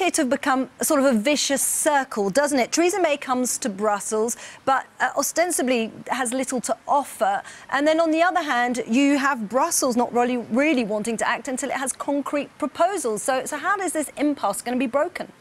appear to have become sort of a vicious circle, doesn't it? Theresa May comes to Brussels, but ostensibly has little to offer. And then on the other hand, you have Brussels not really wanting to act until it has concrete proposals. So how is this impasse going to be broken?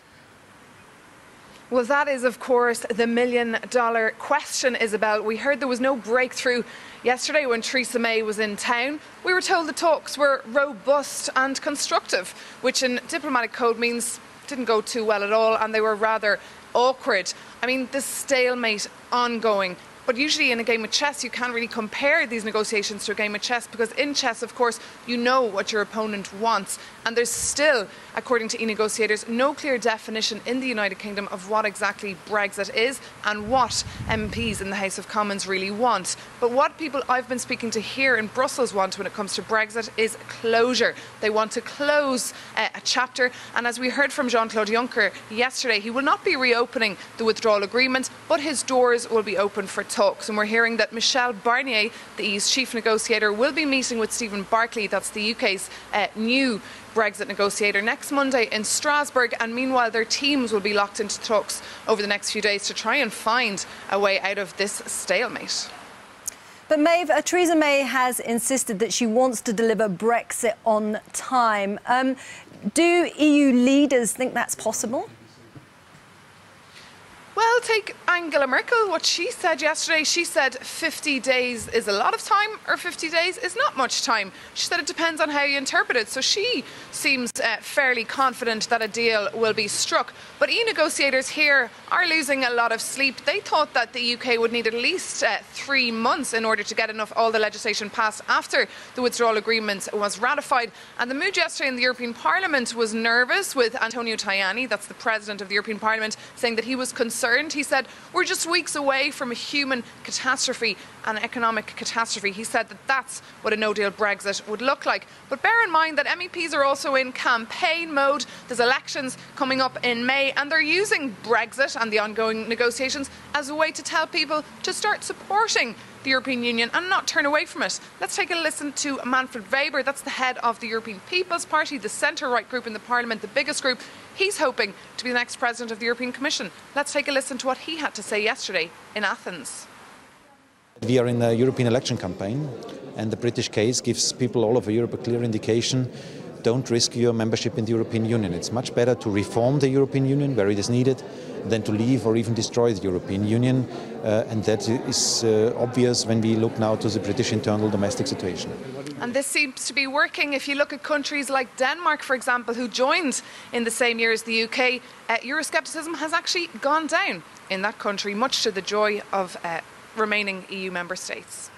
Well, that is, of course, the million-dollar question, Isabel. We heard there was no breakthrough yesterday when Theresa May was in town. We were told the talks were robust and constructive, which in diplomatic code means didn't go too well at all, and they were rather awkward. I mean, this stalemate ongoing. But usually in a game of chess, you can't really compare these negotiations to a game of chess, because in chess, of course, you know what your opponent wants. And there's still, according to e-negotiators, no clear definition in the United Kingdom of what exactly Brexit is and what MPs in the House of Commons really want. But what people I've been speaking to here in Brussels want when it comes to Brexit is closure. They want to close a chapter. And as we heard from Jean-Claude Juncker yesterday, he will not be reopening the withdrawal agreement, but his doors will be open for talks. And we're hearing that Michel Barnier, the EU's chief negotiator, will be meeting with Stephen Barclay, that's the UK's new Brexit negotiator, next Monday in Strasbourg. And meanwhile, their teams will be locked into talks over the next few days to try and find a way out of this stalemate. But Méabh, Theresa May has insisted that she wants to deliver Brexit on time. Do EU leaders think that's possible? Well, take Angela Merkel, what she said yesterday. She said 50 days is a lot of time, or 50 days is not much time. She said it depends on how you interpret it. So she seems fairly confident that a deal will be struck. But e-negotiators here are losing a lot of sleep. They thought that the UK would need at least 3 months in order to get all the legislation passed after the withdrawal agreement was ratified. And the mood yesterday in the European Parliament was nervous, with Antonio Tajani, that's the President of the European Parliament, saying that he was concerned. He said, we're just weeks away from a human catastrophe, an economic catastrophe. He said that that's what a no-deal Brexit would look like. But bear in mind that MEPs are also in campaign mode. There's elections coming up in May, and they're using Brexit and the ongoing negotiations as a way to tell people to start supporting the European Union and not turn away from it. Let's take a listen to Manfred Weber. That's the head of the European People's Party, the centre-right group in the Parliament, the biggest group. He's hoping to be the next President of the European Commission. Let's take a listen to what he had to say yesterday in Athens. We are in a European election campaign, and the British case gives people all over Europe a clear indication: don't risk your membership in the European Union. It's much better to reform the European Union where it is needed than to leave or even destroy the European Union. And that is obvious when we look now to the British internal domestic situation. And this seems to be working. If you look at countries like Denmark, for example, who joined in the same year as the UK, Euroscepticism has actually gone down in that country, much to the joy of remaining EU member states.